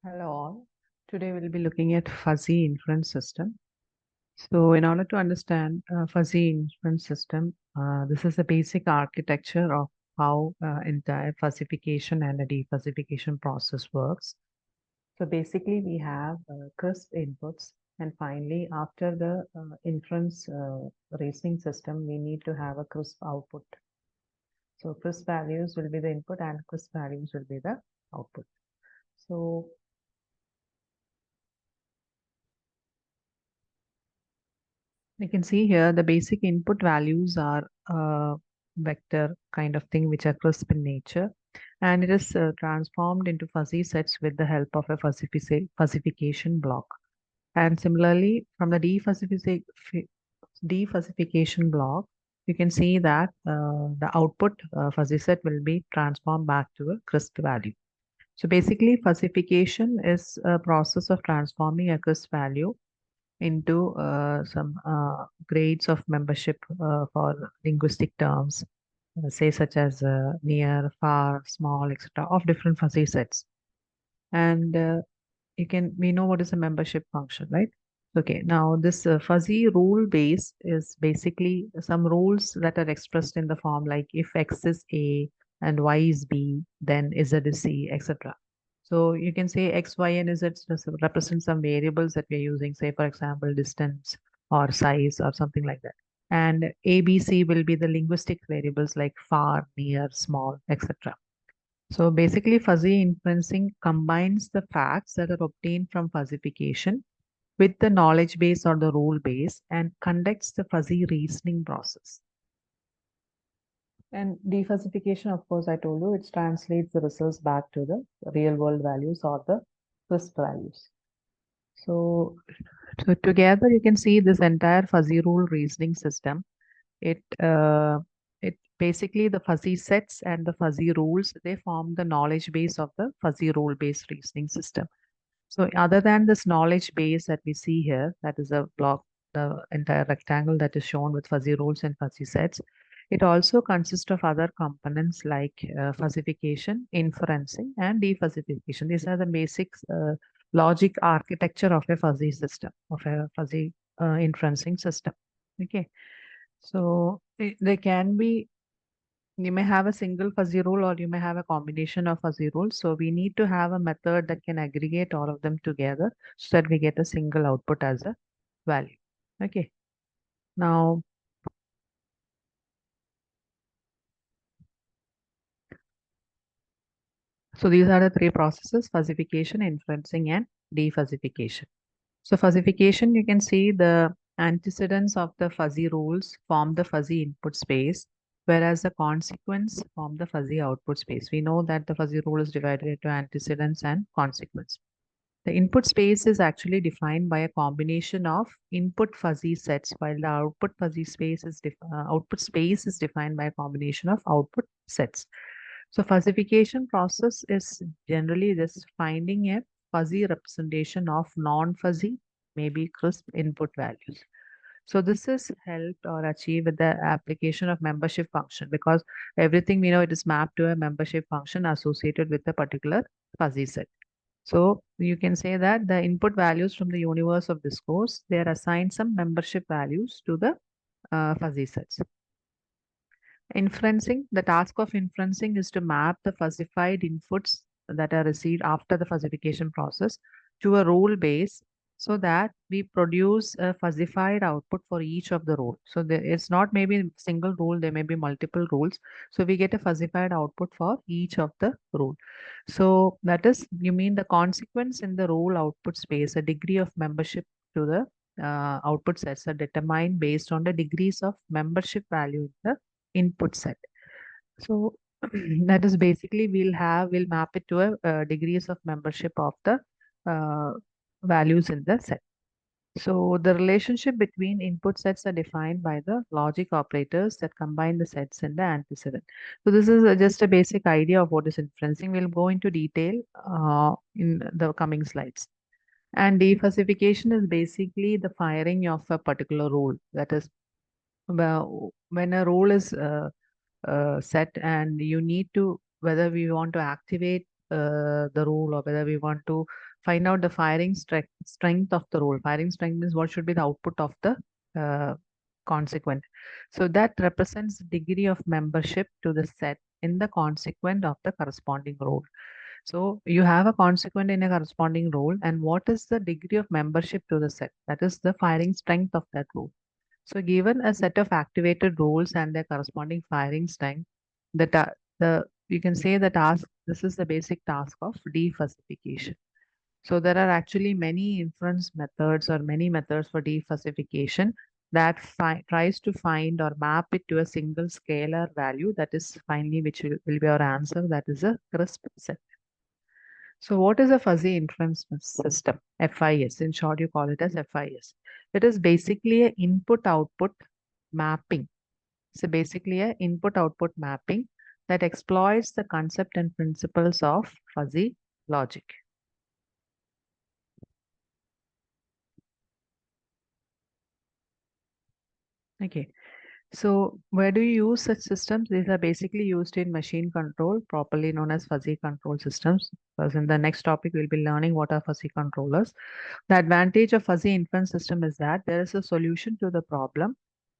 Hello all. Today we'll be looking at fuzzy inference system. So in order to understand fuzzy inference system, this is the basic architecture of how entire fuzzification and the defuzzification process works. So basically we have crisp inputs, and finally after the inference reasoning system, we need to have a crisp output. So crisp values will be the input and crisp values will be the output. So you can see here the basic input values are vector kind of thing, which are crisp in nature, and it is transformed into fuzzy sets with the help of a fuzzification block. And similarly, from the defuzzification block, you can see that the output fuzzy set will be transformed back to a crisp value. So basically, fuzzification is a process of transforming a crisp value into some grades of membership for linguistic terms, say such as near, far, small, etc., of different fuzzy sets. And we know what is a membership function, right? Okay, now this fuzzy rule base is basically some rules that are expressed in the form like if x is a and y is b, then z is c, etc. So you can say x, y, and z represent some variables that we're using, say for example, distance or size or something like that. And a, b, c will be the linguistic variables like far, near, small, etc. So basically, fuzzy inferencing combines the facts that are obtained from fuzzification with the knowledge base or the rule base and conducts the fuzzy reasoning process. And defuzzification, of course, I told you, it translates the results back to the real world values or the crisp values. So, together you can see this entire fuzzy rule reasoning system. It basically the fuzzy sets and the fuzzy rules, they form the knowledge base of the fuzzy rule based reasoning system. So other than this knowledge base that we see here, that is a block, the entire rectangle that is shown with fuzzy rules and fuzzy sets, it also consists of other components like fuzzification, inferencing, and defuzzification. These are the basic logic architecture of a fuzzy system, of a fuzzy inferencing system. Okay, so they can be, you may have a single fuzzy rule or you may have a combination of fuzzy rules. So we need to have a method that can aggregate all of them together so that we get a single output as a value. Okay. Now, so these are the three processes: fuzzification, inferencing, and defuzzification. So fuzzification, you can see the antecedents of the fuzzy rules form the fuzzy input space, whereas the consequence form the fuzzy output space. We know that the fuzzy rule is divided into antecedents and consequence. The input space is actually defined by a combination of input fuzzy sets, while the output space is defined by a combination of output sets. So fuzzification process is generally just finding a fuzzy representation of non-fuzzy, maybe crisp input values. So this is helped or achieved with the application of membership function, because everything we know, it is mapped to a membership function associated with a particular fuzzy set. So you can say that the input values from the universe of discourse, they are assigned some membership values to the fuzzy sets. Inferencing, the task of inferencing is to map the fuzzified inputs that are received after the fuzzification process to a rule base so that we produce a fuzzified output for each of the rule. So it's not maybe single rule, there may be multiple rules. So we get a fuzzified output for each of the rule. So that is, you mean the consequence in the rule output space, a degree of membership to the output sets are determined based on the degrees of membership value in the input set. So that is basically we'll map it to a degrees of membership of the uh, values in the set. So the relationship between input sets are defined by the logic operators that combine the sets in the antecedent. So this is just a basic idea of what is inferencing. We'll go into detail in the coming slides. And defuzzification is basically the firing of a particular rule. That is, when a rule is set and you need to, whether we want to activate the rule or whether we want to Find out the firing strength of the role. Firing strength means what should be the output of the consequent. So that represents the degree of membership to the set in the consequent of the corresponding role. So you have a consequent in a corresponding role, and what is the degree of membership to the set? That is the firing strength of that role. So given a set of activated roles and their corresponding firing strength, the you can say the task, this is the basic task of defuzzification. So there are actually many inference methods or many methods for defuzzification that tries to find or map it to a single scalar value that is finally which will be our answer, that is a crisp set. So what is a fuzzy inference system? FIS. In short, you call it as FIS. It is basically a input-output mapping. So basically a input-output mapping that exploits the concept and principles of fuzzy logic. Okay. So where do you use such systems? These are basically used in machine control, properly known as fuzzy control systems. Because in the next topic, we'll be learning what are fuzzy controllers. The advantage of fuzzy inference system is that there is a solution to the problem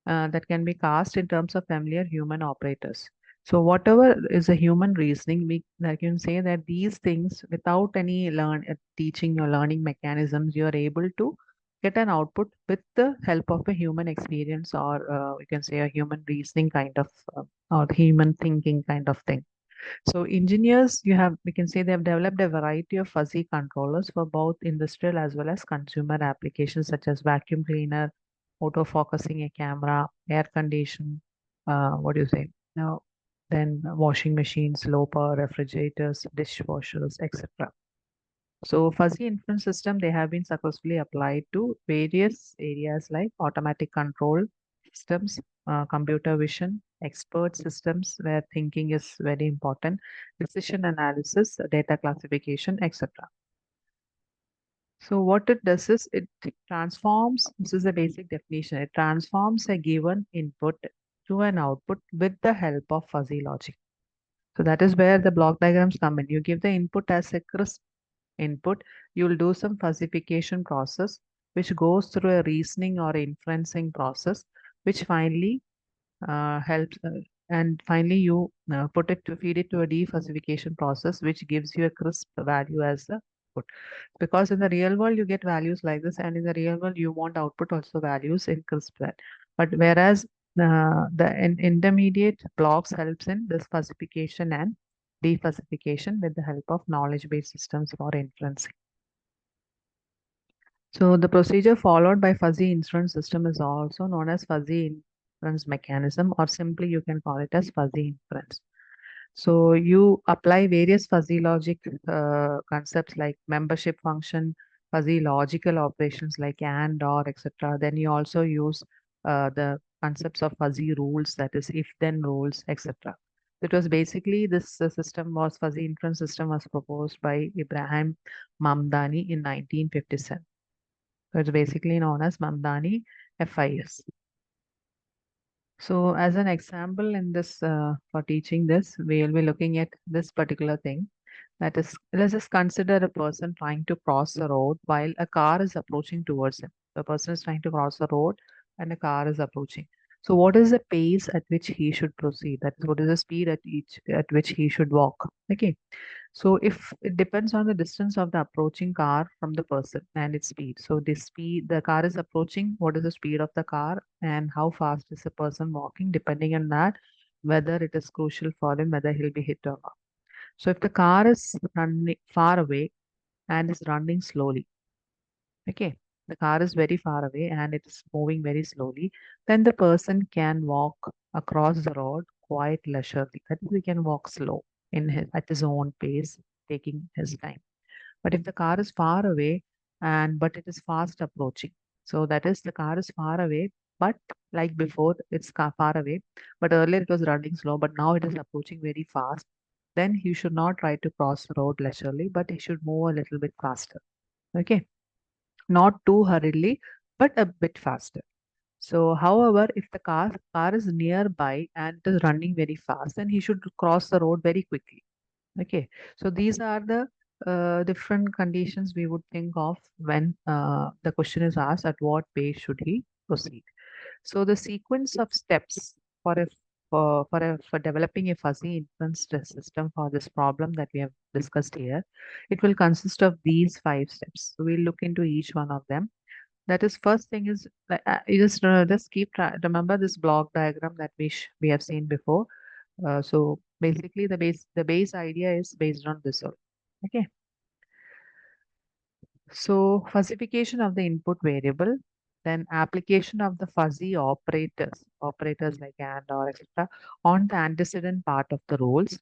that can be cast in terms of familiar human operators. So whatever is a human reasoning, we I can say that these things without any teaching or learning mechanisms, you are able to get an output with the help of a human experience, or we can say a human reasoning kind of or human thinking kind of thing. So engineers, we can say they have developed a variety of fuzzy controllers for both industrial as well as consumer applications such as vacuum cleaner, autofocusing a camera, air condition, what do you say? Now, then washing machines, low power refrigerators, dishwashers, etc. So fuzzy inference system, they have been successfully applied to various areas like automatic control systems, computer vision, expert systems where thinking is very important, decision analysis, data classification, etc. So what it does is it transforms, this is a basic definition, it transforms a given input to an output with the help of fuzzy logic. So that is where the block diagrams come in. You give the input as a crisp input, you will do some fuzzification process, which goes through a reasoning or inferencing process, which finally helps, and finally you feed it to a defuzzification process, which gives you a crisp value as the output. Because in the real world, you get values like this, and in the real world, you want output also values in crisp value. But whereas the intermediate blocks helps in this fuzzification and defuzzification with the help of knowledge-based systems for inferencing. So the procedure followed by fuzzy inference system is also known as fuzzy inference mechanism, or simply you can call it as fuzzy inference. So you apply various fuzzy logic concepts like membership function, fuzzy logical operations like and, or, etc. Then you also use the concepts of fuzzy rules, that is if then rules, etc. It was basically this system was fuzzy inference system was proposed by Ibrahim Mamdani in 1957. So it's basically known as Mamdani FIS. So as an example in this, for teaching this, we will be looking at this particular thing. That is, let's just consider a person trying to cross a road while a car is approaching towards him. The person is trying to cross a road and a car is approaching. So what is the pace at which he should proceed? That is, what is the speed at which he should walk? Okay. So if it depends on the distance of the approaching car from the person and its speed. So the speed the car is approaching, what is the speed of the car and how fast is the person walking, depending on that, whether it is crucial for him, whether he'll be hit or not. So if the car is running far away and is running slowly, okay, the car is very far away and it is moving very slowly, then the person can walk across the road quite leisurely. That is, he can walk slow at his own pace, taking his time. But if the car is far away but it is fast approaching, so that is the car is far away, but like before it's far away, but earlier it was running slow, but now it is approaching very fast. Then he should not try to cross the road leisurely, but he should move a little bit faster. Okay, not too hurriedly, but a bit faster. So, however, if the car is nearby and it is running very fast, then he should cross the road very quickly. Okay, so these are the different conditions we would think of when the question is asked at what pace should he proceed. So the sequence of steps for a for developing a fuzzy inference system for this problem that we have discussed here, it will consist of these five steps. So we'll look into each one of them. That is, first thing is like, you just keep remember this block diagram that we have seen before. So basically, the base idea is based on this one. Okay. So fuzzification of the input variable, then application of the fuzzy operators like and or etc. on the antecedent part of the rules,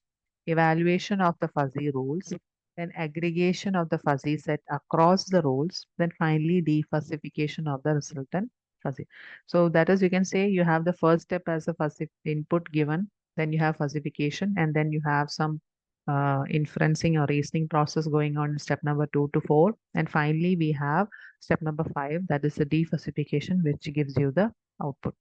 evaluation of the fuzzy rules, then aggregation of the fuzzy set across the rules, then finally defuzzification of the resultant fuzzy. So that is, you can say you have the first step as a fuzzy input given, then you have fuzzification, and then you have some inferencing or reasoning process going on in step number 2 to 4. And finally, we have step number 5, that is the defuzzification, which gives you the output.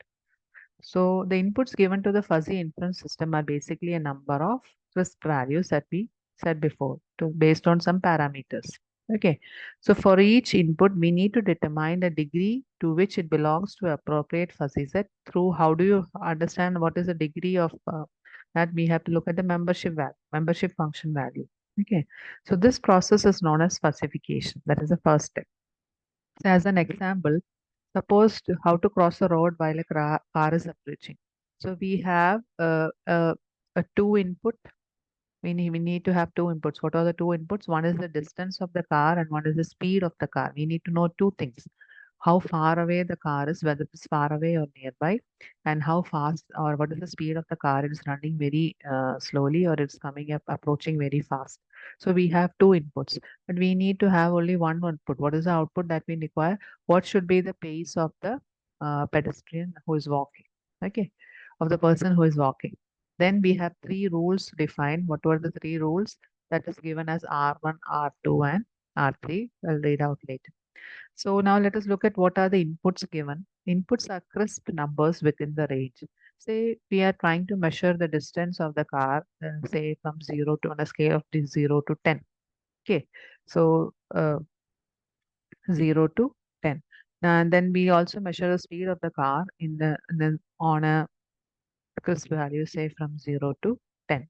So the inputs given to the fuzzy inference system are basically a number of crisp values that we said before based on some parameters. Okay, so for each input, we need to determine the degree to which it belongs to appropriate fuzzy set through how do you understand what is the degree of that we have to look at the membership function value. Okay, so this process is known as specification. That is the first step. So as an example, suppose how to cross a road while a car is approaching. So we have a two input. We need to have two inputs. What are the two inputs? One is the distance of the car and one is the speed of the car. We need to know two things: how far away the car is, whether it's far away or nearby, and how fast or what is the speed of the car. It is running very slowly or it's coming up approaching very fast. So we have two inputs, but we need to have only one input. What is the output that we require? What should be the pace of the pedestrian who is walking? Okay, of the person who is walking. Then we have three rules defined. What were the three rules? That is given as R1, R2, and R3. I'll read out later. So now let us look at what are the inputs given. Inputs are crisp numbers within the range. Say we are trying to measure the distance of the car, say from 0 to on a scale of 0 to 10. Okay, so 0 to 10. And then we also measure the speed of the car on a crisp value, say from 0 to 10.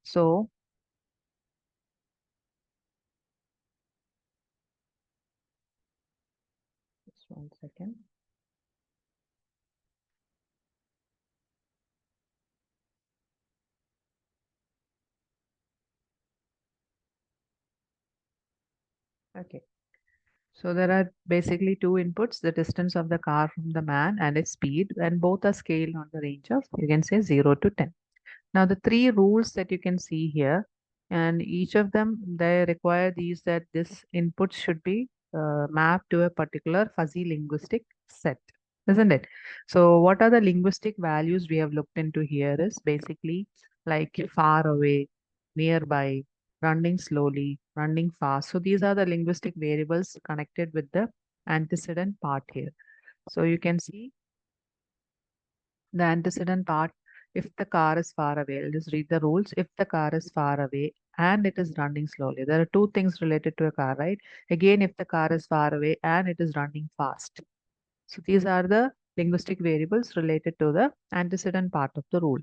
So just one second. Okay. So there are basically two inputs, the distance of the car from the man and its speed, and both are scaled on the range of, you can say, 0 to 10. Now, the three rules that you can see here, and each of them, they require these that this input should be mapped to a particular fuzzy linguistic set, isn't it? So what are the linguistic values we have looked into here is basically like far away, nearby, running slowly, running fast. So these are the linguistic variables connected with the antecedent part here. So you can see the antecedent part, if the car is far away, I'll just read the rules. If the car is far away and it is running slowly, there are two things related to a car, right? Again, if the car is far away and it is running fast. So these are the linguistic variables related to the antecedent part of the rule.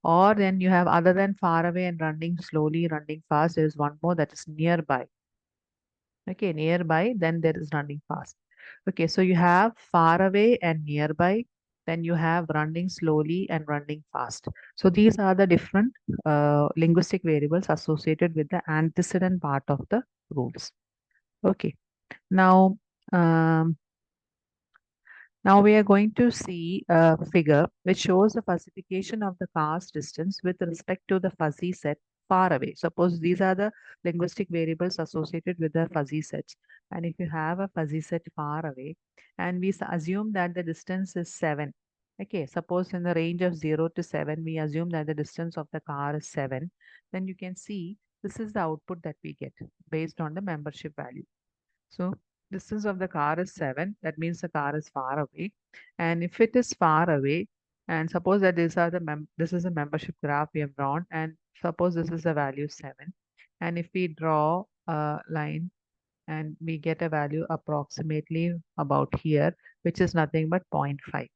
Or then you have, other than far away and running slowly, running fast, there is one more, that is nearby. Okay, nearby, then there is running fast. Okay, so you have far away and nearby, then you have running slowly and running fast. So these are the different linguistic variables associated with the antecedent part of the rules. Okay, now um, now we are going to see a figure which shows the classification of the car's distance with respect to the fuzzy set far away. Suppose these are the linguistic variables associated with the fuzzy sets. And if you have a fuzzy set far away, and we assume that the distance is 7. Okay, suppose in the range of 0 to 7, we assume that the distance of the car is 7. Then you can see this is the output that we get based on the membership value. So distance of the car is 7. That means the car is far away. And if it is far away, and suppose that this is a membership graph we have drawn, and suppose this is the value 7. And if we draw line, and we get a value approximately about here, which is nothing but 0.5.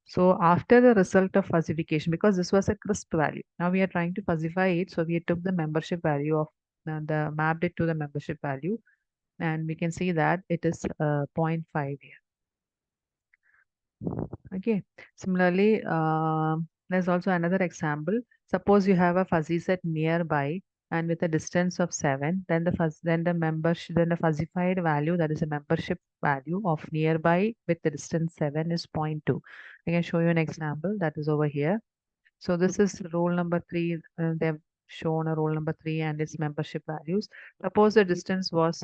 So after the result of fuzzification, because this was a crisp value, now we are trying to fuzzify it. So we took the membership value of the mapped it to the membership value, and we can see that it is zero point 0.5 here. Okay. Similarly, there's also another example. Suppose you have a fuzzy set nearby and with a distance of 7, then the fuzzified value, that is a membership value of nearby with the distance 7, is zero point 0.2. I can show you an example that is over here. So this is rule number 3. They've shown a rule number 3 and its membership values. Suppose the distance was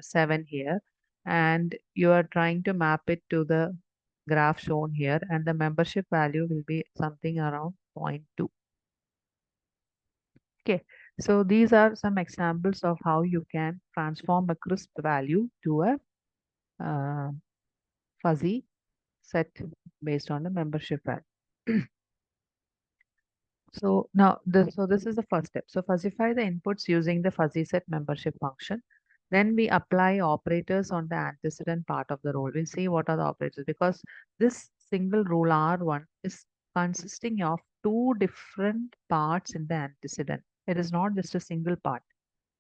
7 here, and you are trying to map it to the graph shown here, and the membership value will be something around 0.2. Okay, so these are some examples of how you can transform a crisp value to a uh, fuzzy set based on the membership value. So this is the first step. So fuzzify the inputs using the fuzzy set membership function. Then we apply operators on the antecedent part of the rule. We'll see what are the operators, because this single rule R1 is consisting of two different parts in the antecedent. It is not just a single part.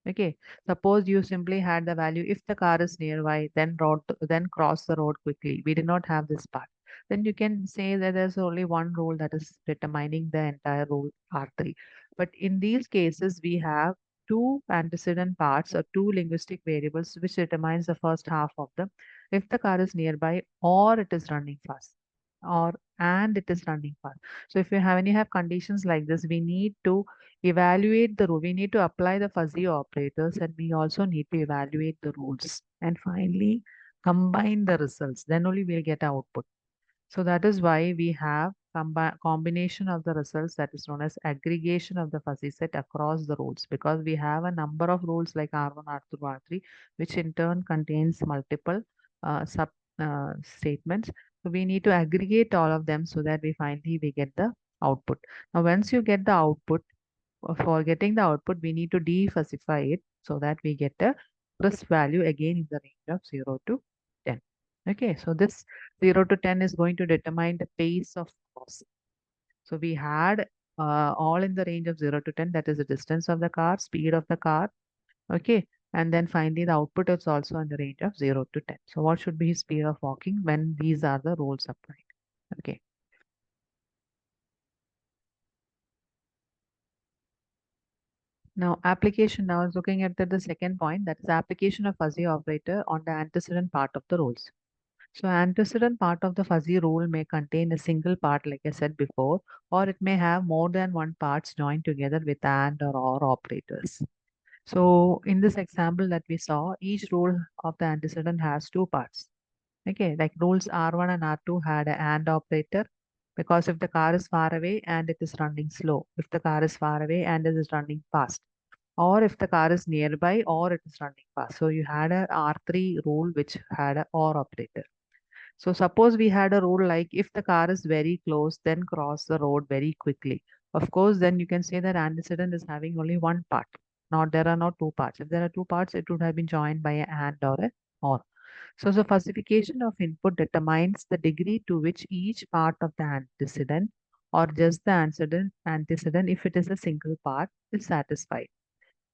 Okay, suppose you simply had the value if the car is nearby, then cross the road quickly. We did not have this part. Then you can say that there's only one rule that is determining the entire rule R3. But in these cases, we have two antecedent parts or two linguistic variables which determines the first half of them. If the car is nearby or it is running fast, or and it is running fast. So if you have when you have conditions like this, we need to evaluate the rule. We need to apply the fuzzy operators, and we also need to evaluate the rules. And finally, combine the results. Then only we'll get output. So that is why we have combination of the results, that is known as aggregation of the fuzzy set across the rules, because we have a number of rules like R1, R2, R3, which in turn contains multiple sub statements. So we need to aggregate all of them so that we get the output. Now, once you get the output, for getting the output, we need to defuzzify it so that we get a crisp value again in the range of 0 to 10. Okay, so this 0 to 10 is going to determine the pace of crossing. So we had all in the range of 0 to 10, that is the distance of the car, speed of the car. Okay, and then finally the output is also in the range of 0 to 10. So what should be his speed of walking when these are the rules applied? Okay. Now, application now is looking at the second point, that is application of fuzzy operator on the antecedent part of the rules. So antecedent part of the fuzzy rule may contain a single part, like I said before, or it may have more than one parts joined together with and or operators. So in this example that we saw, each rule of the antecedent has two parts. Okay, like rules R1 and R2 had an and operator, because if the car is far away and it is running slow, if the car is far away and it is running fast, or if the car is nearby or it is running fast. So you had a R3 rule which had a or operator. So suppose we had a rule like if the car is very close, then cross the road very quickly. Of course, then you can say that antecedent is having only one part. Not there are not two parts. If there are two parts, it would have been joined by a and or a or. So the falsification of input determines the degree to which each part of the antecedent or just the antecedent, if it is a single part, is satisfied.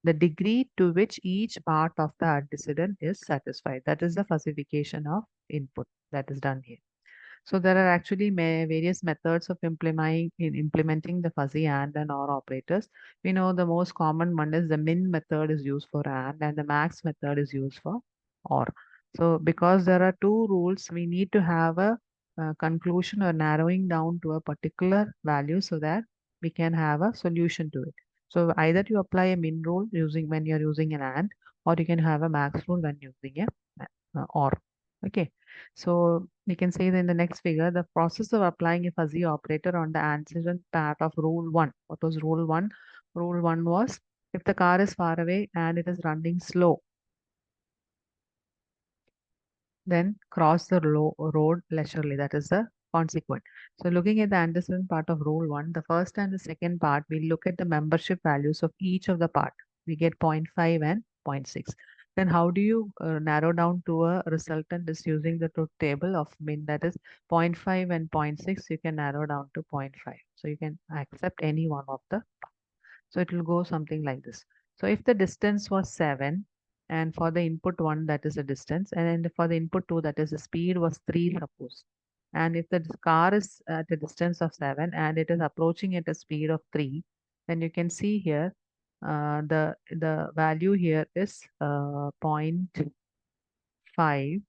The degree to which each part of the antecedent is satisfied. That is the falsification of input that is done here. So there are actually various methods of implementing the fuzzy and or operators. We know the most common one is the min method is used for and the max method is used for or. So because there are two rules, we need to have a conclusion or narrowing down to a particular value so that we can have a solution to it. So either you apply a min rule using when you're using an and, or you can have a max rule when using a or. Okay. So we can say that in the next figure, the process of applying a fuzzy operator on the antecedent part of rule 1. What was rule 1? Rule 1 was if the car is far away and it is running slow, then cross the road leisurely. That is the consequent. So looking at the antecedent part of rule 1, the first and the second part, we look at the membership values of each of the part. We get 0.5 and zero point 0.6. Then how do you narrow down to a resultant is using the truth table of min, that is zero point 0.5 and zero point 0.6, you can narrow down to 0.5. So you can accept any one of the, so it will go something like this. So if the distance was 7, and for the input 1, that is a distance, and then for the input 2, that is the speed was 3, suppose. And if the car is at a distance of 7 and it is approaching at a speed of 3, then you can see here the value here is 0.5,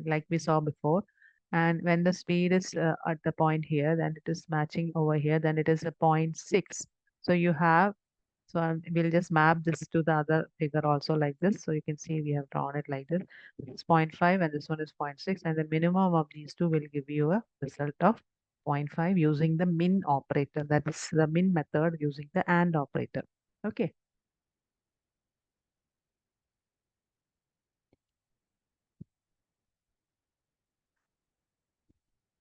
like we saw before. And when the speed is at the point here, then it is matching over here, then it is a zero point 0.6. So you have, so we'll just map this to the other figure also like this. So you can see we have drawn it like this. This is zero point 0.5 and this one is zero point 0.6, and the minimum of these two will give you a result of 0.5 using the min operator. That is the min method using the AND operator. Okay.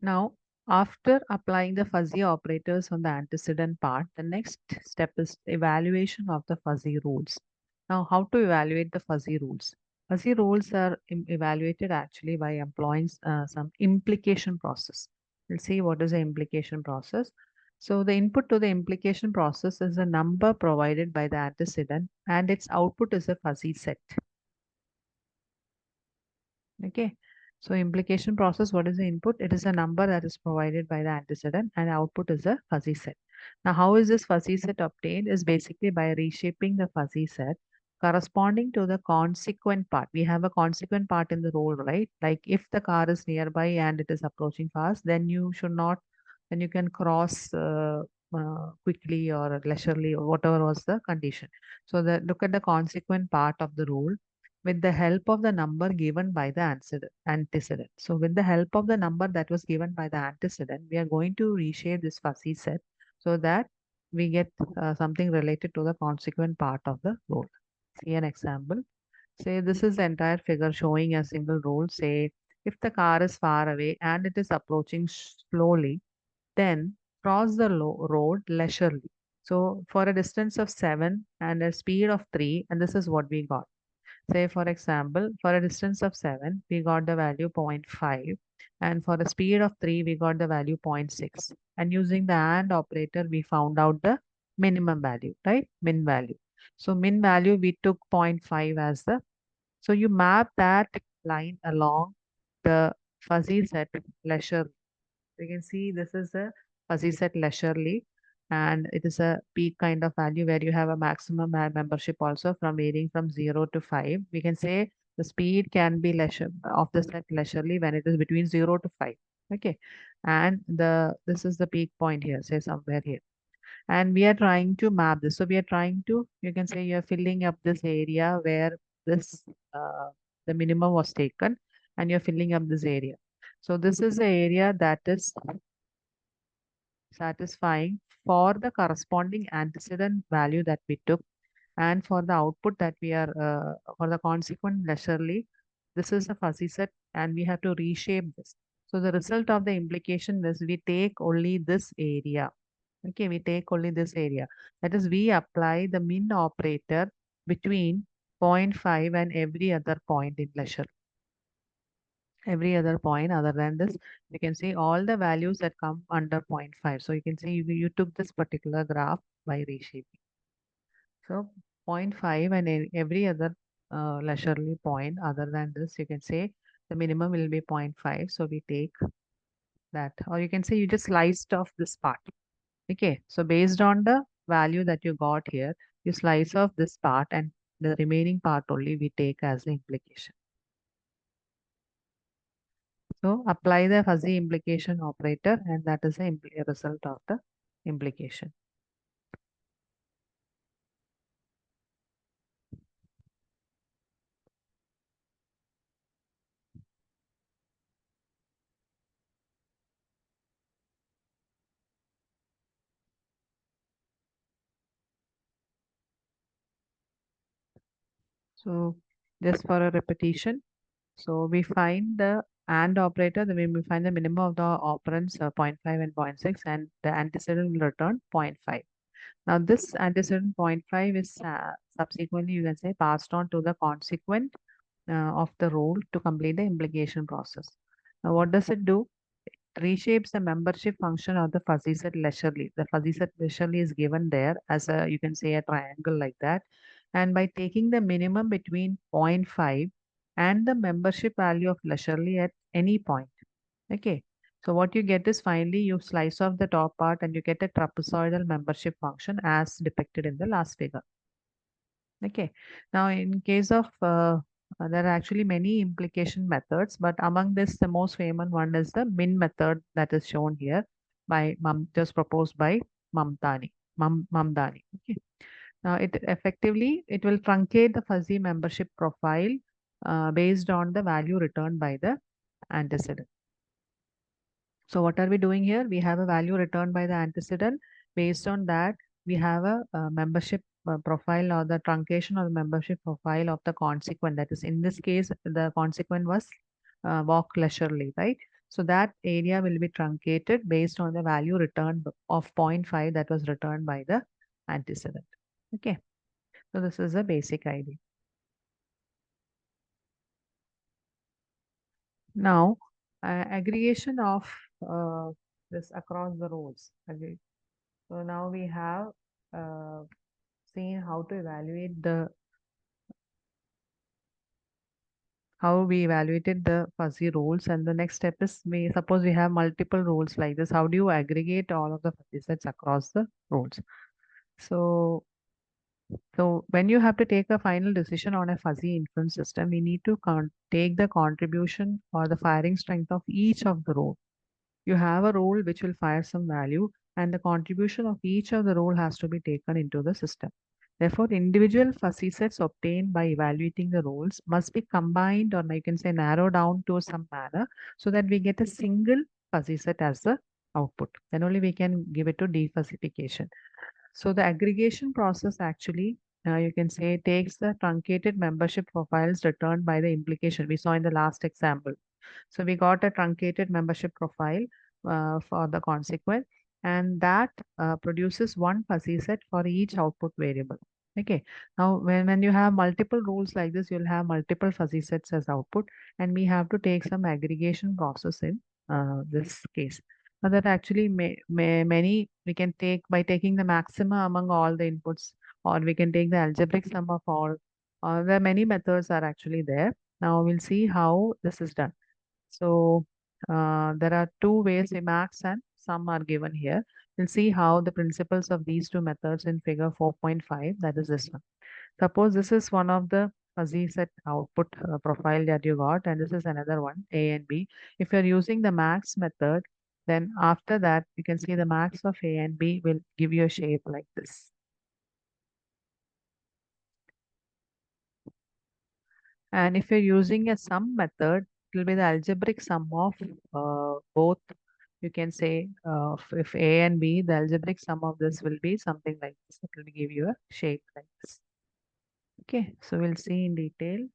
Now, after applying the fuzzy operators on the antecedent part, the next step is evaluation of the fuzzy rules. Now, how to evaluate the fuzzy rules? Fuzzy rules are evaluated actually by employing some implication process. We'll see what is the implication process. So the input to the implication process is a number provided by the antecedent and its output is a fuzzy set. Okay. So implication process, what is the input? It is a number that is provided by the antecedent and output is a fuzzy set. Now, how is this fuzzy set obtained? Is basically by reshaping the fuzzy set corresponding to the consequent part. We have a consequent part in the role, right? Like if the car is nearby and it is approaching fast, then you should not, then you can cross quickly or leisurely or whatever was the condition. So look at the consequent part of the rule with the help of the number given by the antecedent. So with the help of the number that was given by the antecedent, we are going to reshape this fuzzy set so that we get something related to the consequent part of the rule. See an example. Say this is the entire figure showing a single rule. Say if the car is far away and it is approaching slowly, then cross the road leisurely. So for a distance of 7 and a speed of 3, and this is what we got. Say, for example, for a distance of 7, we got the value zero point 0.5, and for a speed of 3, we got the value zero point 0.6. And using the AND operator, we found out the minimum value, right? Min value. So min value, we took zero point 0.5 as the, so you map that line along the fuzzy set leisure. You can see this is a fuzzy set leisurely, and it is a peak kind of value where you have a maximum membership also from varying from 0 to 5. We can say the speed can be leisure of the set leisurely when it is between 0 to 5. Okay. And this is the peak point here, say somewhere here. And we are trying to map this. So we are trying to, you can say you're filling up this area where this the minimum was taken, and you're filling up this area. So this is the area that is satisfying for the corresponding antecedent value that we took, and for the output that we are for the consequent leisurely, this is a fuzzy set and we have to reshape this. So the result of the implication is we take only this area. Okay, we take only this area, that is we apply the min operator between zero point 0.5 and every other point in leisure, every other point other than this. You can see all the values that come under 0.5. So you can see you took this particular graph by reshaping. So zero point 0.5 and every other leisurely point other than this, you can say the minimum will be zero point 0.5. So we take that, or you can say you just sliced off this part. Okay, so based on the value that you got here, you slice off this part and the remaining part only we take as the implication. So apply the fuzzy implication operator, and that is the result of the implication. So just for a repetition, so we find the AND operator, then we find the minimum of the operands 0 0.5 and zero point 0.6, and the antecedent will return 0.5. Now this antecedent 0.5 is subsequently you can say passed on to the consequent of the rule to complete the implication process. Now, what does it do? Reshapes the membership function of the fuzzy set leisurely. The fuzzy set leisurely is given there as a, you can say, a triangle like that. And by taking the minimum between zero point 0.5 and the membership value of leisurely at any point. Okay. So what you get is finally you slice off the top part and you get a trapezoidal membership function as depicted in the last figure. Okay. Now, in case of there are actually many implication methods, but among this, the most famous one is the min method that is shown here by just proposed by Mamdani. Okay. Now, it effectively it will truncate the fuzzy membership profile based on the value returned by the antecedent. So what are we doing here? We have a value returned by the antecedent. Based on that, we have a membership profile or the truncation of the membership profile of the consequent. That is, in this case, the consequent was walk leisurely, right? So that area will be truncated based on the value returned of 0.5 that was returned by the antecedent. Okay. So this is a basic idea. Now, aggregation of this across the rows. Okay. So now we have uh, seen how to evaluate the how we evaluated the fuzzy rules, and the next step is we suppose we have multiple rules like this. How do you aggregate all of the fuzzy sets across the rules? So when you have to take a final decision on a fuzzy inference system, we need to take the contribution or the firing strength of each of the rule. You have a rule which will fire some value, and the contribution of each of the rule has to be taken into the system. Therefore, individual fuzzy sets obtained by evaluating the rules must be combined, or you can say narrowed down to some manner, so that we get a single fuzzy set as the output. Then only we can give it to defuzzification. So the aggregation process actually, you can say, takes the truncated membership profiles returned by the implication we saw in the last example. So we got a truncated membership profile for the consequent, and that produces one fuzzy set for each output variable. Okay. Now, when you have multiple rules like this, you'll have multiple fuzzy sets as output, and we have to take some aggregation process in this case. Now that actually many we can take by taking the maxima among all the inputs, or we can take the algebraic sum of all. There are many methods are actually there. Now we'll see how this is done. So there are two ways, Emacs and some are given here. We'll see how the principles of these two methods in figure 4.5, that is this one. Suppose this is one of the fuzzy set output profile that you got, and this is another one, A and B. If you're using the max method, then after that, you can see the max of A and B will give you a shape like this. And if you're using a sum method, it will be the algebraic sum of both. You can say if A and B, the algebraic sum of this will be something like this. It will give you a shape like this. Okay, so we'll see in detail.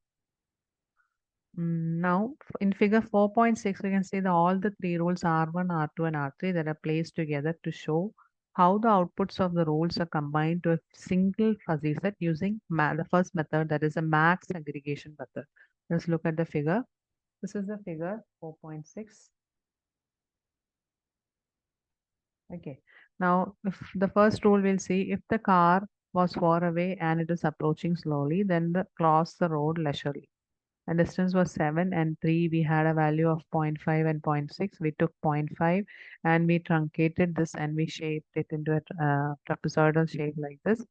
Now, in figure 4.6, we can see that all the three rules R1, R2, and R3 that are placed together to show how the outputs of the rules are combined to a single fuzzy set using the first method, that is a max aggregation method. Let's look at the figure. This is the figure 4.6. Okay. Now, if the first rule we'll see, if the car was far away and it is approaching slowly, then cross the road leisurely. And distance was 7 and 3. We had a value of 0.5 and 0.6. We took 0.5 and we truncated this and we shaped it into a trapezoidal shape like this.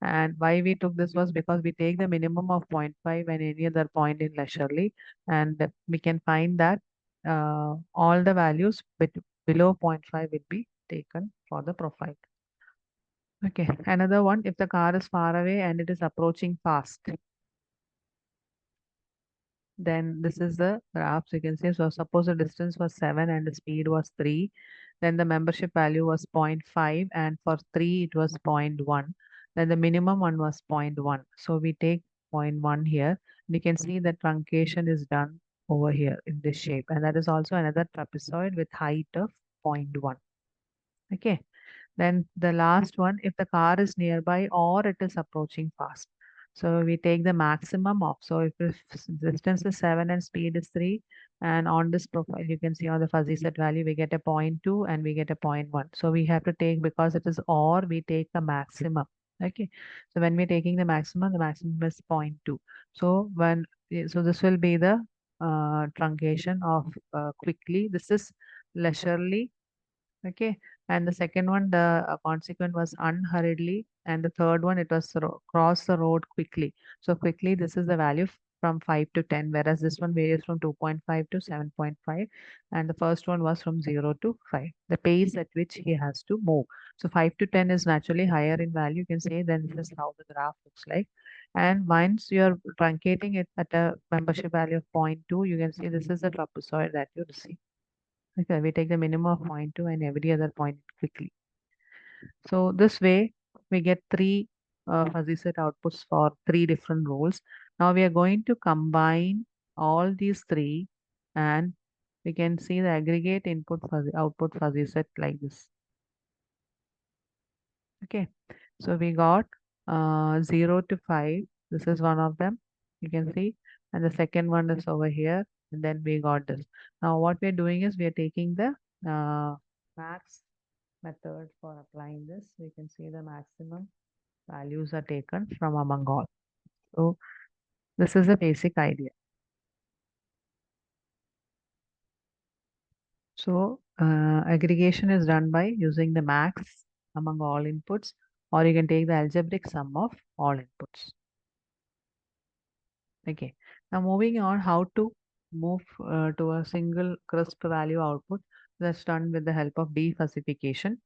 And why we took this was because we take the minimum of 0.5 and any other point in leisurely, and we can find that all the values below zero point 0.5 will be taken for the profile. Okay, another one, if the car is far away and it is approaching fast, then this is the graph. So you can see, so suppose the distance was 7 and the speed was 3, then the membership value was 0.5, and for 3 it was 0.1, then the minimum one was 0.1. So we take 0.1 here. You can see the truncation is done over here in this shape, and that is also another trapezoid with height of 0.1. Okay, then the last one, if the car is nearby or it is approaching fast. So we take the maximum of, so if distance is 7 and speed is 3, and on this profile, you can see on the fuzzy set value, we get a zero point 0.2 and we get a zero point 0.1. So we have to take, because it is OR, we take the maximum. Okay. So when we're taking the maximum is zero point 0.2. So so this will be the truncation of quickly. This is leisurely. Okay. And the second one, the consequent was unhurriedly. And the third one, it was cross the road quickly. So quickly, this is the value from 5 to 10, whereas this one varies from 2.5 to 7.5. And the first one was from 0 to 5, the pace at which he has to move. So 5 to 10 is naturally higher in value. You can say then this is how the graph looks like. And once you're truncating it at a membership value of zero point 0.2, you can see this is the trapezoid that you receive. Okay, we take the minimum of zero point 0.2 and every other point quickly. So this way we get three fuzzy set outputs for three different roles. Now we are going to combine all these three, and we can see the aggregate input fuzzy output fuzzy set like this. Okay, so we got 0 to 5. This is one of them. You can see, and the second one is over here, and then we got this. Now what we are doing is we are taking the max method for applying this. We can see the maximum values are taken from among all. So this is the basic idea. So aggregation is done by using the max among all inputs, or you can take the algebraic sum of all inputs. Okay. Now moving on, how to move to a single crisp value output. That's done with the help of defuzzification.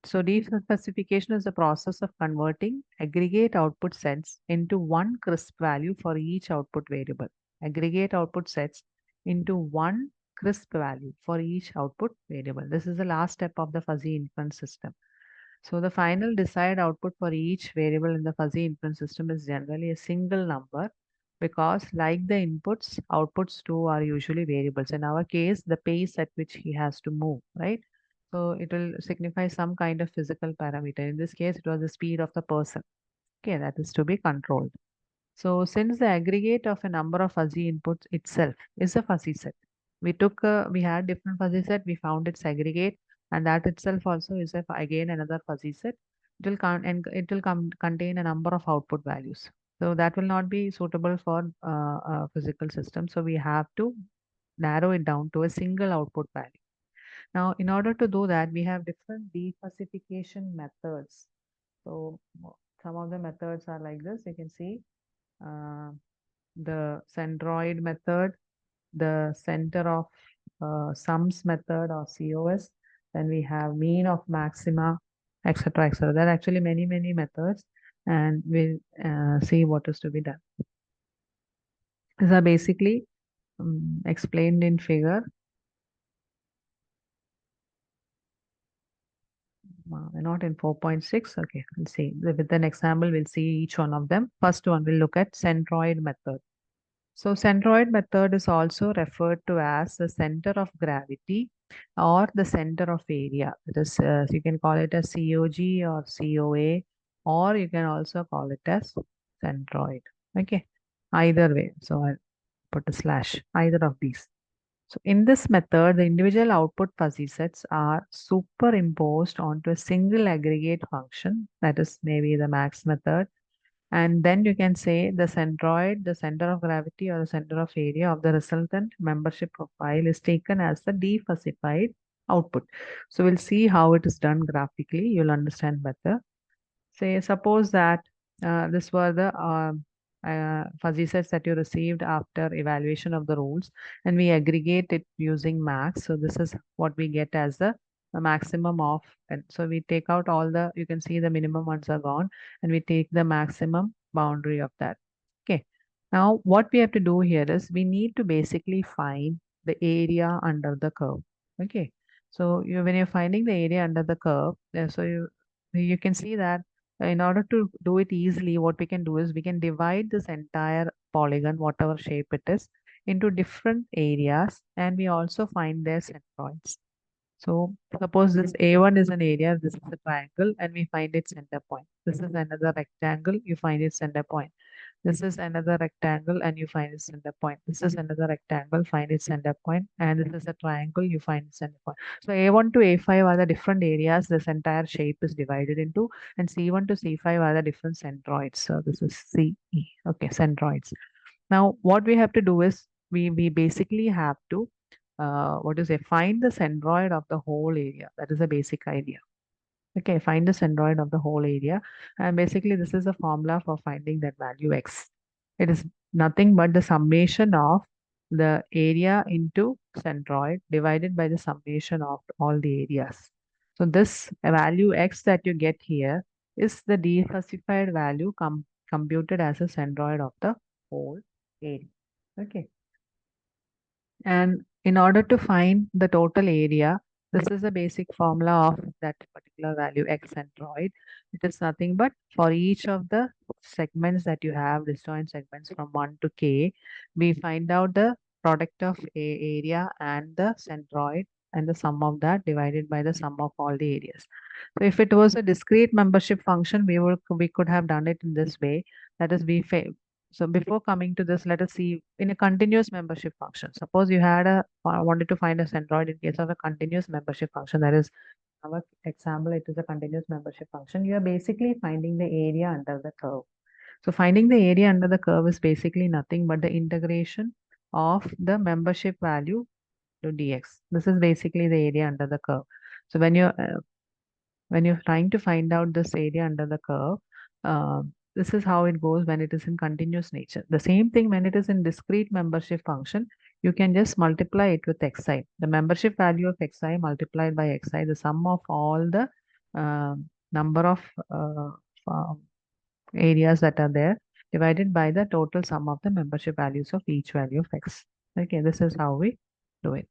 So defuzzification is the process of converting aggregate output sets into one crisp value for each output variable. Aggregate output sets into one crisp value for each output variable. This is the last step of the fuzzy inference system. So the final desired output for each variable in the fuzzy inference system is generally a single number, because like the inputs, outputs too are usually variables. In our case, the pace at which he has to move, right? So it will signify some kind of physical parameter. In this case, it was the speed of the person. Okay, that is to be controlled. So since the aggregate of a number of fuzzy inputs itself is a fuzzy set, we had different fuzzy set, we found its aggregate, and that itself also is again another fuzzy set. It will contain a number of output values. So that will not be suitable for a physical system. So we have to narrow it down to a single output value. Now, in order to do that, we have different defuzzification methods. So some of the methods are like this. You can see uh, the centroid method, the center of sums method or COS. Then we have mean of maxima, etc., etc. There are actually many methods, and we'll see what is to be done. These are basically explained in figure. Not in 4.6. Okay, we'll see. With an example, we'll see each one of them. First one, we'll look at centroid method. So centroid method is also referred to as the center of gravity or the center of area. It is, you can call it as COG or COA, or you can also call it as centroid. Okay, either way. So I'll put a slash, either of these. So in this method, the individual output fuzzy sets are superimposed onto a single aggregate function. That is maybe the max method, and then you can say the centroid, the center of gravity or the center of area of the resultant membership profile is taken as the defuzzified output. So we'll see how it is done graphically. You'll understand better. Say, suppose that this were the fuzzy sets that you received after evaluation of the rules, and we aggregate it using max. So this is what we get as the maximum of, and so we take out all the, you can see the minimum ones are gone, and we take the maximum boundary of that. Okay. Now what we have to do here is we need to basically find the area under the curve. Okay. So when you're finding the area under the curve, so you can see that in order to do it easily, what we can do is we can divide this entire polygon, whatever shape it is, into different areas, and we also find their centroids. So suppose this A1 is an area, this is a triangle, and we find its center point. This is another rectangle, you find its center point. This is another rectangle and you find its center point. This is another rectangle, find its center point, and this is a triangle, you find its center point. So A1 to A5 are the different areas this entire shape is divided into, and C1 to C5 are the different centroids. So this is CE. Okay, centroids. Now what we have to do is we basically have to find the centroid of the whole area. That is a basic idea. Okay, find the centroid of the whole area. And basically, this is a formula for finding that value x. It is nothing but the summation of the area into centroid divided by the summation of all the areas. So this value x that you get here is the declassified value computed as a centroid of the whole area. Okay. And in order to find the total area, this is a basic formula of that particular value x centroid. It is nothing but for each of the segments that you have, disjoint segments from 1 to k, we find out the product of a area and the centroid and the sum of that divided by the sum of all the areas. So if it was a discrete membership function, we could have done it in this way. That is, so before coming to this, let us see in a continuous membership function. Suppose you had wanted to find a centroid in case of a continuous membership function. That is, our example, it is a continuous membership function. You are basically finding the area under the curve. So finding the area under the curve is basically nothing but the integration of the membership value to dx. This is basically the area under the curve. So when you're trying to find out this area under the curve, uh, this is how it goes when it is in continuous nature. The same thing when it is in discrete membership function, you can just multiply it with xi. The membership value of xi multiplied by xi, the sum of all the uh, number of areas that are there divided by the total sum of the membership values of each value of x. Okay, this is how we do it.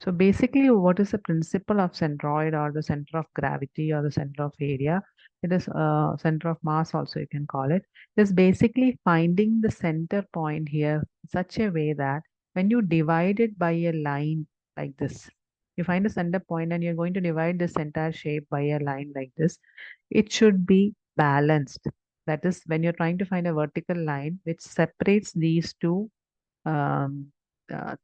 So basically, what is the principle of centroid or the center of gravity or the center of area? It is center of mass also you can call it. It is basically finding the center point here such a way that when you divide it by a line like this, you find a center point and you're going to divide this entire shape by a line like this, it should be balanced. That is, when you're trying to find a vertical line which separates these two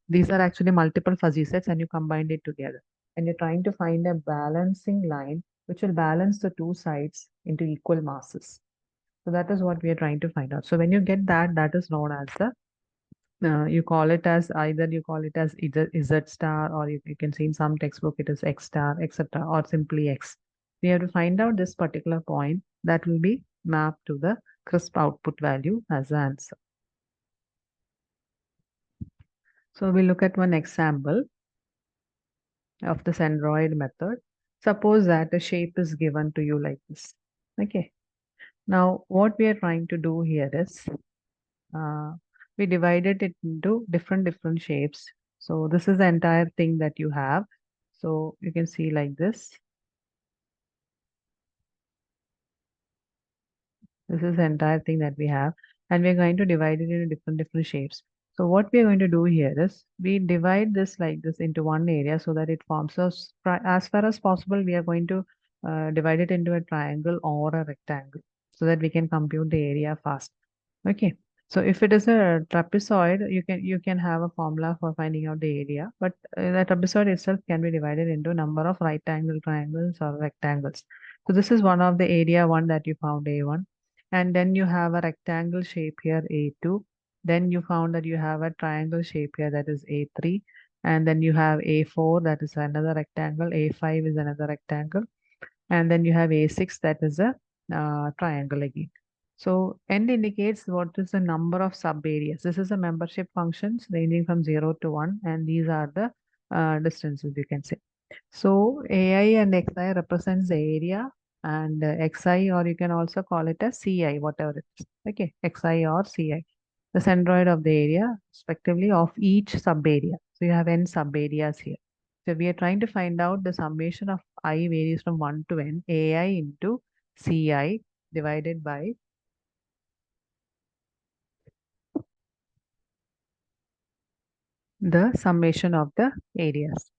these are actually multiple fuzzy sets and you combined it together. And you're trying to find a balancing line which will balance the two sides into equal masses. So that is what we are trying to find out. So when you get that, that is known as the, you call it as either you call it as either Z star or you can see in some textbook it is X star, etc. or simply X. We have to find out this particular point that will be mapped to the crisp output value as the answer. So we look at one example of the centroid method. Suppose that a shape is given to you like this. Okay. Now, what we are trying to do here is uh, we divided it into different shapes. So this is the entire thing that you have. So you can see like this. This is the entire thing that we have, and we're going to divide it into different shapes. So what we're going to do here is we divide this like this into one area so that it forms as far as possible, we are going to divide it into a triangle or a rectangle so that we can compute the area fast. Okay. So if it is a trapezoid, you can have a formula for finding out the area, but the trapezoid itself can be divided into a number of right angle triangles or rectangles. So this is one of the area one that you found A1, and then you have a rectangle shape here A2. Then you found that you have a triangle shape here that is A3, and then you have A4 that is another rectangle, A5 is another rectangle, and then you have A6 that is a triangle again. So end indicates what is the number of sub areas. This is a membership functions ranging from 0 to 1, and these are the distances you can say. So AI and XI represents the area, and XI, or you can also call it as CI, whatever it is. Okay, XI or CI, the centroid of the area, respectively, of each sub area. So you have n sub areas here. So we are trying to find out the summation of I varies from 1 to n, AI into CI divided by the summation of the areas.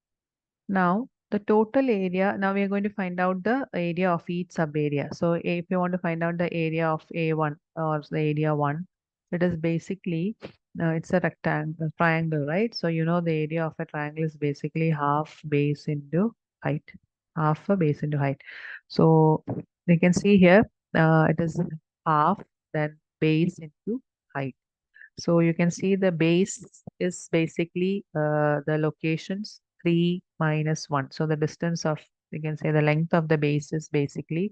Now, The total area, now we are going to find out the area of each sub area. So if you want to find out the area of A1 or the area 1, it is basically, it's a rectangle, triangle, right? So you know the area of a triangle is basically half base into height, half a base into height. So you can see here, it is half, then base into height. So you can see the base is basically the locations 3 minus 1. So the distance of, you can say the length of the base is basically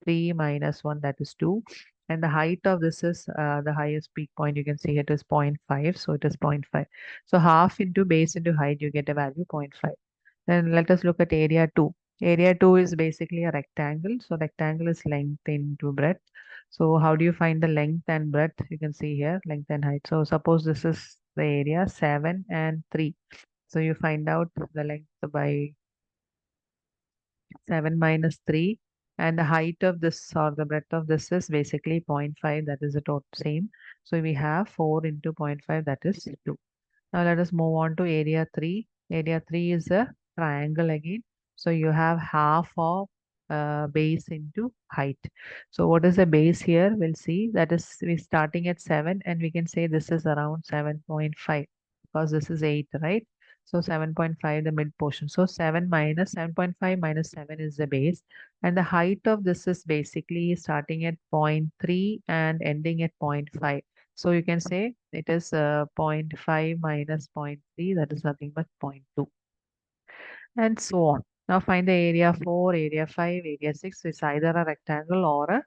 3 minus 1, that is 2. And the height of this is the highest peak point. You can see it is 0.5. So it is 0.5. So half into base into height, you get a value 0.5. Then let us look at area 2. Area 2 is basically a rectangle. So rectangle is length into breadth. So how do you find the length and breadth? You can see here, length and height. So suppose this is the area 7 and 3. So you find out the length by 7 minus 3, and the height of this or the breadth of this is basically 0.5, that is the total same. So we have 4 into 0.5, that is 2. Now let us move on to area 3. Area 3 is a triangle again. So you have half of base into height. So what is the base here? We'll see that is we starting at 7, and we can say this is around 7.5 because this is 8, right? So 7.5 the mid portion. So 7.5 minus 7 is the base, and the height of this is basically starting at 0.3 and ending at 0.5. So you can say it is 0.5 minus 0.3, that is nothing but 0.2, and so on. Now find the area 4, area 5, area 6 is either a rectangle or a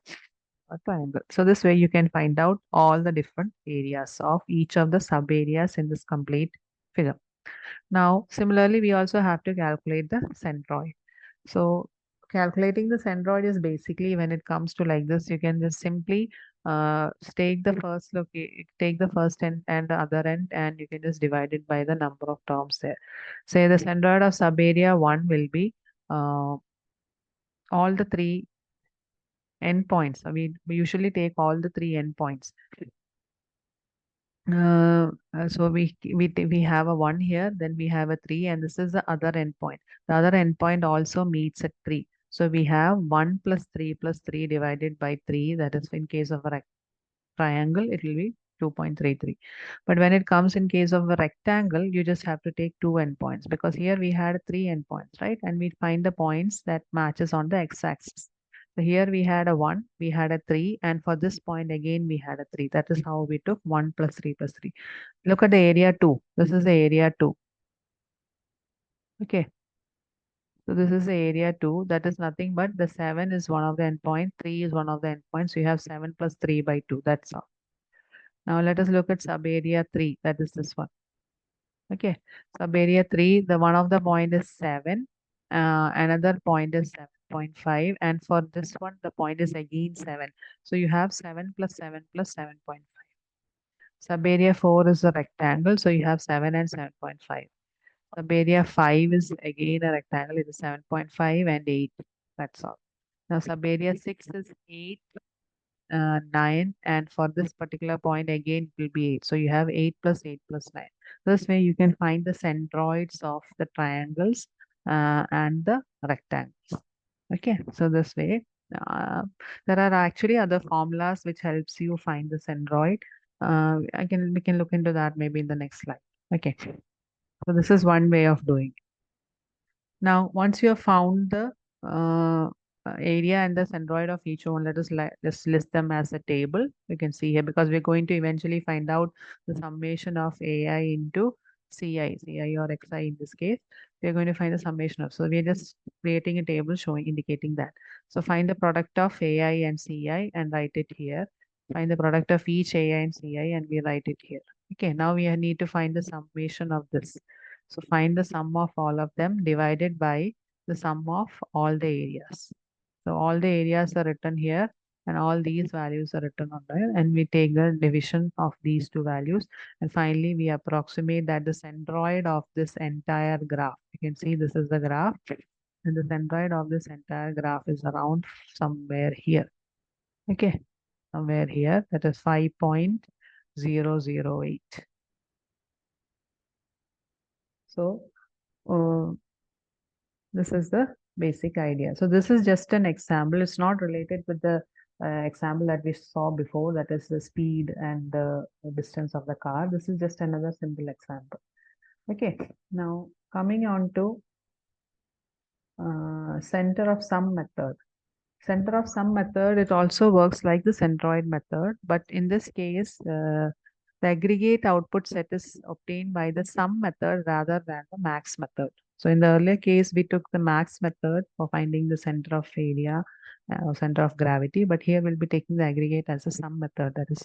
triangle. So this way you can find out all the different areas of each of the sub areas in this complete figure. Now similarly we also have to calculate the centroid. So calculating the centroid is basically when it comes to like this, you can just simply take the first end and the other end, and you can just divide it by the number of terms there. Say the centroid of subarea 1 will be uh, all the three endpoints. We usually take all the three endpoints. We have a 1 here, then we have a 3, and this is the other endpoint. The other endpoint also meets at 3. So we have 1 plus 3 divided by 3. That is in case of a triangle, it will be 2.33. But when it comes in case of a rectangle, you just have to take two endpoints, because here we had three endpoints, right? And we find the points that matches on the x-axis. So here we had a 1, we had a 3, and for this point again we had a 3. That is how we took 1 plus 3 plus 3. Look at the area 2. This is the area 2. Okay. So this is the area 2. That is nothing but the 7 is one of the endpoints, 3 is one of the endpoints. So you have 7 plus 3 by 2. That's all. Now let us look at sub area 3. That is this one. Okay. Sub area 3, the one of the point is 7. Another point is 7.5. And for this one, the point is again 7. So you have 7 plus 7 plus 7.5. Sub area 4 is a rectangle. So you have 7 and 7.5. Sub area 5 is again a rectangle. It is 7.5 and 8. That's all. Now sub area 6 is 8, 9, and for this particular point again it will be 8. So you have 8 plus 8 plus 9. This way you can find the centroids of the triangles and the rectangles. Okay, so this way there are actually other formulas which helps you find the centroid. We can look into that maybe in the next slide. Okay, so this is one way of doing. Now, once you have found the area and the centroid of each one, let us just list them as a table. You can see here, because we're going to eventually find out the summation of AI into CI or XI in this case. We're going to find the summation of. So we're just creating a table showing, indicating that. So find the product of AI and CI and write it here. Find the product of each AI and CI and we write it here. Okay, now we need to find the summation of this. So find the sum of all of them divided by the sum of all the areas. So all the areas are written here and all these values are written on there, and we take the division of these two values, and finally we approximate that the centroid of this entire graph. You can see this is the graph, and the centroid of this entire graph is around somewhere here. Okay, somewhere here, that is 5.008. So This is the basic idea. So this is just an example. It's not related with the example that we saw before, that is the speed and the distance of the car. This is just another simple example. Okay, now coming on to center of sum method. Center of sum method, it also works like the centroid method, but in this case, the aggregate output set is obtained by the sum method rather than the max method. So in the earlier case, we took the max method for finding the center of area or center of gravity, but here we'll be taking the aggregate as a sum method. That is,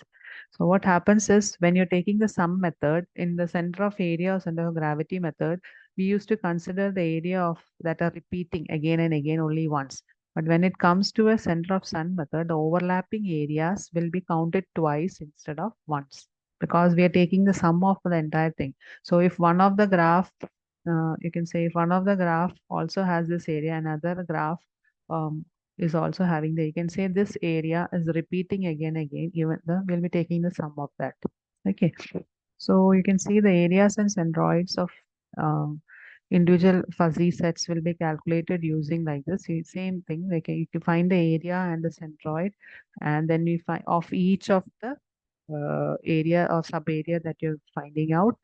so what happens is when you're taking the sum method in the center of area or center of gravity method, we used to consider the area of that are repeating again and again only once. But when it comes to a center of sun method, the overlapping areas will be counted twice instead of once, because we are taking the sum of the entire thing. So if one of the graph, you can say if one of the graph also has this area, another graph is also having the, you can say this area is repeating again, even we'll be taking the sum of that. Okay. So you can see the areas and centroids of um, individual fuzzy sets will be calculated using like this. Same thing, like you can find the area and the centroid, and then we find of each of the area or sub area that you're finding out,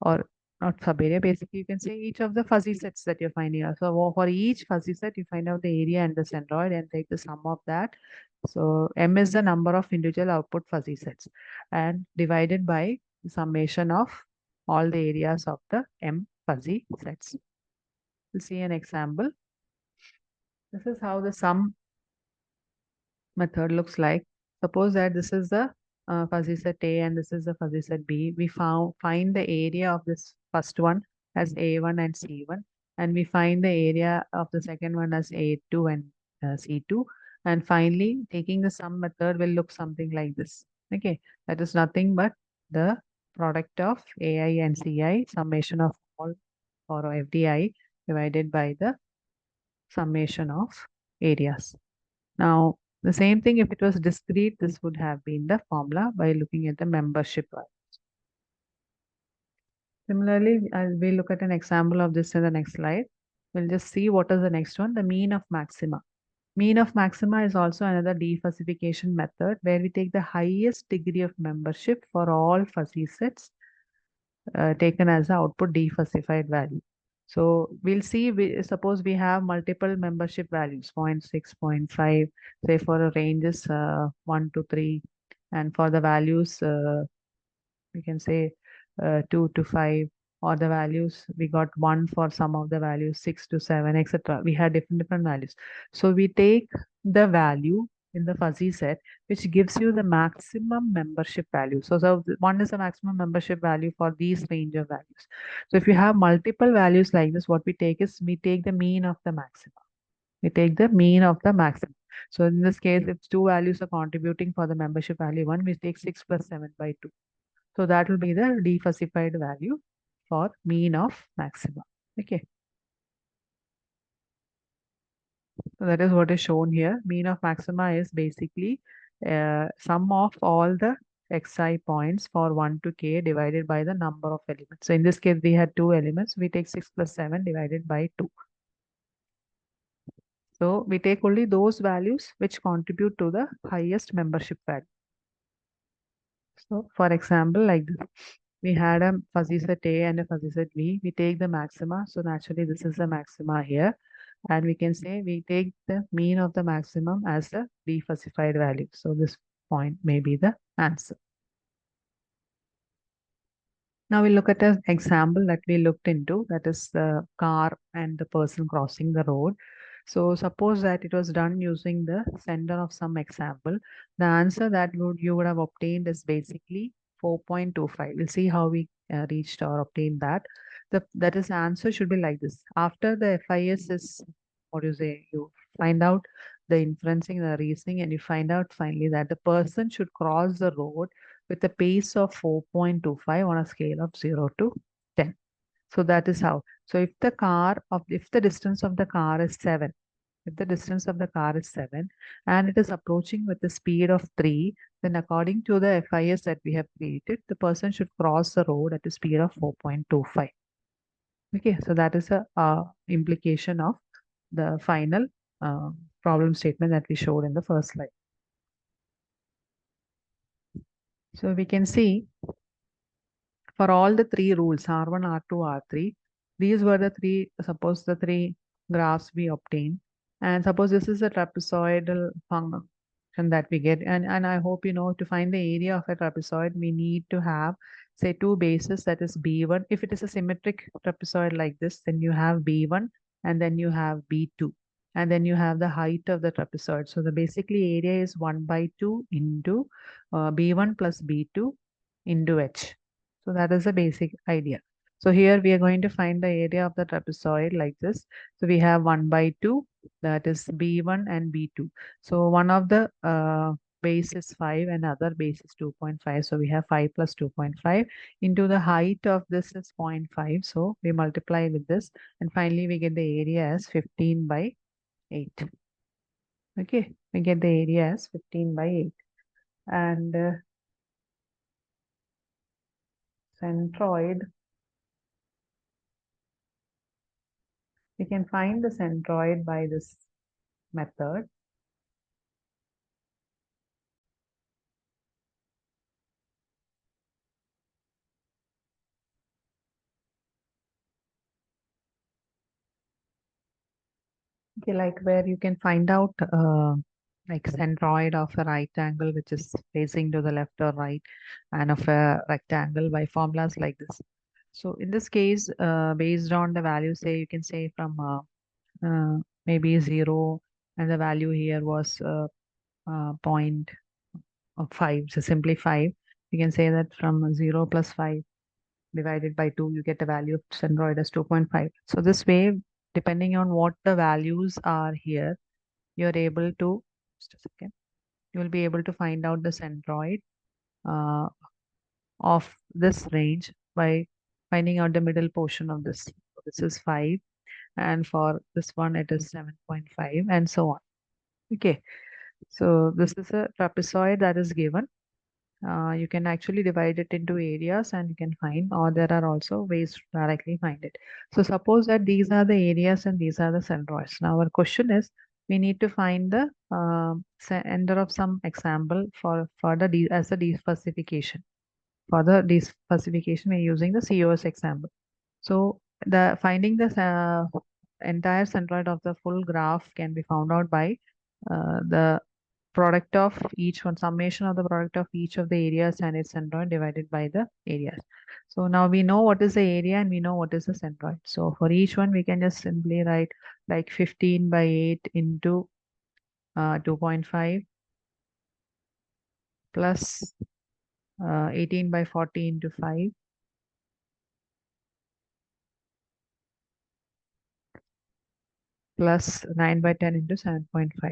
or not sub area. Basically, you can say each of the fuzzy sets that you're finding out. So for each fuzzy set, you find out the area and the centroid and take the sum of that. So M is the number of individual output fuzzy sets, and divided by the summation of all the areas of the M fuzzy sets. We'll see an example. This is how the sum method looks like. Suppose that this is the fuzzy set A and this is the fuzzy set B. We find the area of this first one as A1 and C1, and we find the area of the second one as A2 and C2. And finally, taking the sum method will look something like this. Okay, that is nothing but the product of AI and CI, summation of all or FDI divided by the summation of areas. Now, the same thing if it was discrete, this would have been the formula by looking at the membership. Similarly, we'll look at an example of this in the next slide. We'll just see what is the next one, the mean of maxima. Mean of maxima is also another defuzzification method where we take the highest degree of membership for all fuzzy sets taken as the output defuzzified value. So we'll see, suppose we have multiple membership values, 0.6, 0.5, say for a ranges 1 to 3, and for the values, we can say 2 to 5, or the values, we got 1 for some of the values, 6 to 7, etc. We had different values. So we take the value in the fuzzy set, which gives you the maximum membership value. So one is the maximum membership value for these range of values. So if you have multiple values like this, what we take is we take the mean of the maximum. We take the mean of the maximum. So in this case, if two values are contributing for the membership value 1, we take 6 plus 7 by 2. So that will be the defuzzified value for mean of maxima. Okay. So that is what is shown here. Mean of maxima is basically sum of all the xi points for 1 to k divided by the number of elements. So in this case, we had two elements. We take 6 plus 7 divided by 2. So we take only those values which contribute to the highest membership value. So for example, like this, we had a fuzzy set A and a fuzzy set B. We take the maxima. So naturally, this is the maxima here. And we can say we take the mean of the maximum as the defuzzified value. So this point may be the answer. Now we look at an example that we looked into, that is the car and the person crossing the road. So suppose that it was done using the center of some example. The answer that you would have obtained is basically 4.25. We'll see how we reached or obtained that. That is, answer should be like this. After the FIS is, what do you say, you find out the inferencing, the reasoning, and you find out finally that the person should cross the road with a pace of 4.25 on a scale of 0 to 10. So that is how. So if the distance of the car is 7, if the distance of the car is 7 and it is approaching with the speed of 3, then according to the FIS that we have created, the person should cross the road at a speed of 4.25. Okay, so that is a implication of the final uh, problem statement that we showed in the first slide. So we can see for all the three rules, R1, R2, R3, these were the three, suppose the three graphs we obtained. And suppose this is a trapezoidal function that we get. And I hope you know to find the area of a trapezoid, we need to have, say, two bases, that is B1. If it is a symmetric trapezoid like this, then you have B1 and then you have B2. And then you have the height of the trapezoid. So the basically area is 1 by 2 into B1 plus B2 into H. So that is the basic idea. So here we are going to find the area of the trapezoid like this. So we have 1 by 2, that is B1 and B2. So one of the base is 5 and other base is 2.5. So we have 5 plus 2.5 into the height of this is 0.5. So we multiply with this and finally we get the area as 15 by 8. Okay, we get the area as 15 by 8. And centroid, we can find the centroid by this method. Okay, like where you can find out like centroid of a right angle which is facing to the left or right, and of a rectangle by formulas like this. So in this case, based on the value, say you can say from maybe 0, and the value here was point of 5, so simply 5. You can say that from 0 plus 5 divided by 2, you get a value of centroid as 2.5. So this way, depending on what the values are here, you're able to, just a second, you will be able to find out the centroid uh, of this range by finding out the middle portion of this. So this is 5, and for this one, it is 7.5, and so on. Okay, so this is a trapezoid that is given. You can actually divide it into areas and you can find, or there are also ways to directly find it. So suppose that these are the areas and these are the centroids. Now our question is, we need to find the center of some example for the as a defuzzification. For the defuzzification, we're using the COS example. So the finding the entire centroid of the full graph can be found out by the product of each one, summation of the product of each of the areas and its centroid divided by the areas. So now we know what is the area and we know what is the centroid. So for each one, we can just simply write like 15 by 8 into 2.5 plus 18 by 40 into 5 plus 9 by 10 into 7.5.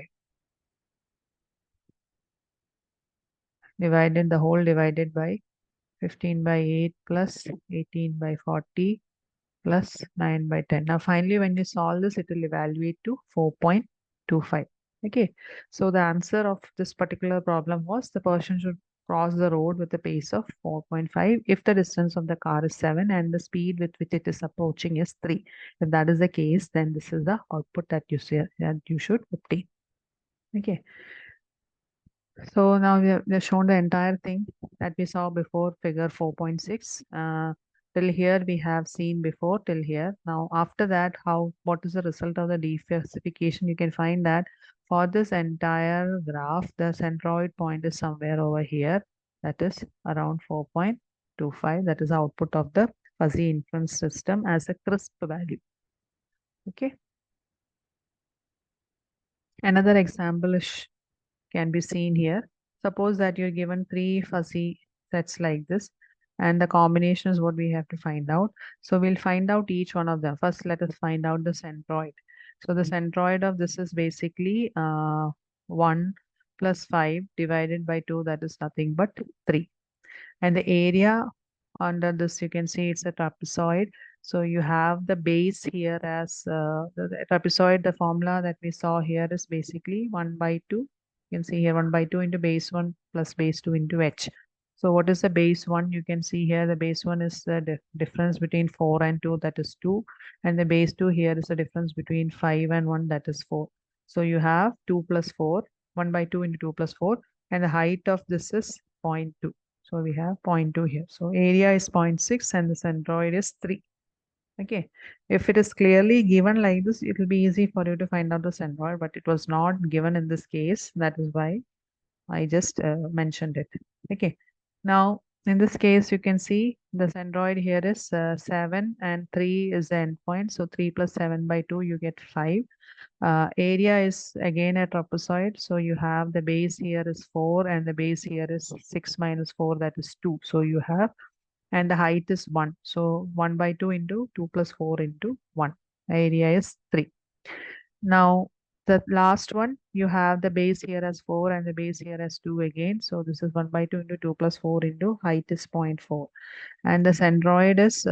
Divided the whole divided by 15 by 8 plus 18 by 40 plus 9 by 10. Now finally when you solve this, it will evaluate to 4.25. Okay, so the answer of this particular problem was the person should cross the road with a pace of 4.5 if the distance of the car is 7 and the speed with which it is approaching is 3. If that is the case, then this is the output that you should obtain. Okay. So now we have shown the entire thing that we saw before, figure 4.6. Till here we have seen before till here. Now after that, what is the result of the defuzzification? You can find that for this entire graph, the centroid point is somewhere over here. That is around 4.25. That is the output of the fuzzy inference system as a crisp value. Okay. Another example can be seen here. Suppose that you're given three fuzzy sets like this, and the combination is what we have to find out. So we'll find out each one of them. First, let us find out the centroid. So the centroid of this is basically 1 plus 5 divided by 2, that is nothing but 3. And the area under this, you can see it's a trapezoid. So you have the base here as the trapezoid, the formula that we saw here is basically 1 by 2. You can see here 1 by 2 into base 1 plus base 2 into h. So what is the base 1? You can see here the base 1 is the difference between 4 and 2, that is 2. And the base 2 here is the difference between 5 and 1, that is 4. So you have 2 plus 4, 1 by 2 into 2 plus 4. And the height of this is zero point 0.2. So we have 0.2 here. So area is 0.6 and the centroid is 3. Okay. If it is clearly given like this, it will be easy for you to find out the centroid, but it was not given in this case. That is why I just mentioned it. Okay. Now, in this case, you can see the centroid here is 7 and 3 is the endpoint. So 3 plus 7 by 2, you get 5. Area is again a trapezoid. So you have the base here is 4 and the base here is 6 minus 4, that is 2. So you have, and the height is 1. So 1 by 2 into 2 plus 4 into 1. Area is 3. Now, the last one, you have the base here as 4 and the base here as 2 again. So this is 1 by 2 into 2 plus 4 into height is 0.4. And the centroid is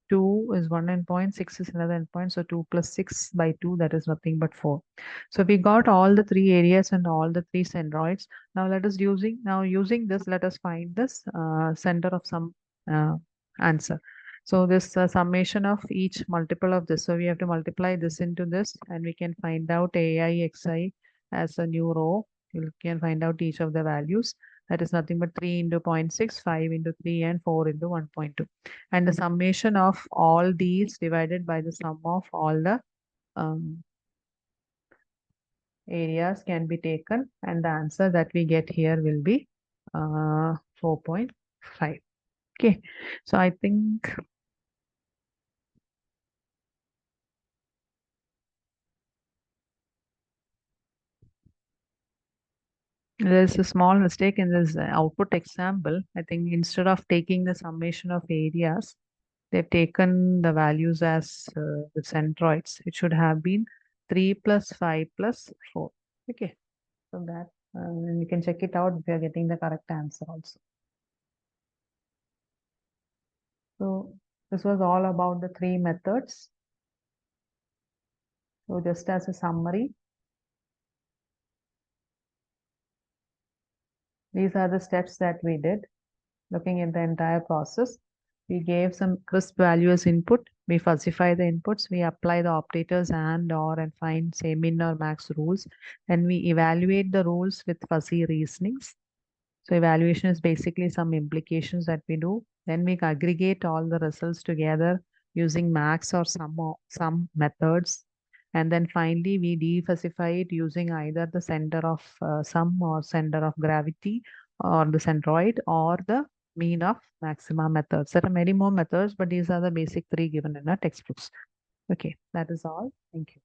2 is 1 endpoint, 6 is another endpoint. So 2 plus 6 by 2, that is nothing but 4. So we got all the three areas and all the three centroids. Now let us using this, let us find this center of some uh, answer. So this summation of each multiple of this. So we have to multiply this into this and we can find out AI, XI as a new row. You can find out each of the values. That is nothing but 3 into 0.6, 5 into 3 and 4 into 1.2. And the summation of all these divided by the sum of all the um, areas can be taken and the answer that we get here will be 4.5. Okay, so I think there's a small mistake in this output example. I think instead of taking the summation of areas, they've taken the values as the centroids. It should have been 3 plus 5 plus 4. Okay, so that you can check it out if you're getting the correct answer also. So this was all about the three methods. So just as a summary, these are the steps that we did. Looking at the entire process, we gave some crisp value as input. We fuzzify the inputs. We apply the operators and or and find say min or max rules. Then we evaluate the rules with fuzzy reasonings. So evaluation is basically some implications that we do. Then we aggregate all the results together using max or some methods. And then finally, we defuzzify it using either the center of sum or center of gravity or the centroid or the mean of maxima methods. There are many more methods, but these are the basic three given in our textbooks. Okay, that is all. Thank you.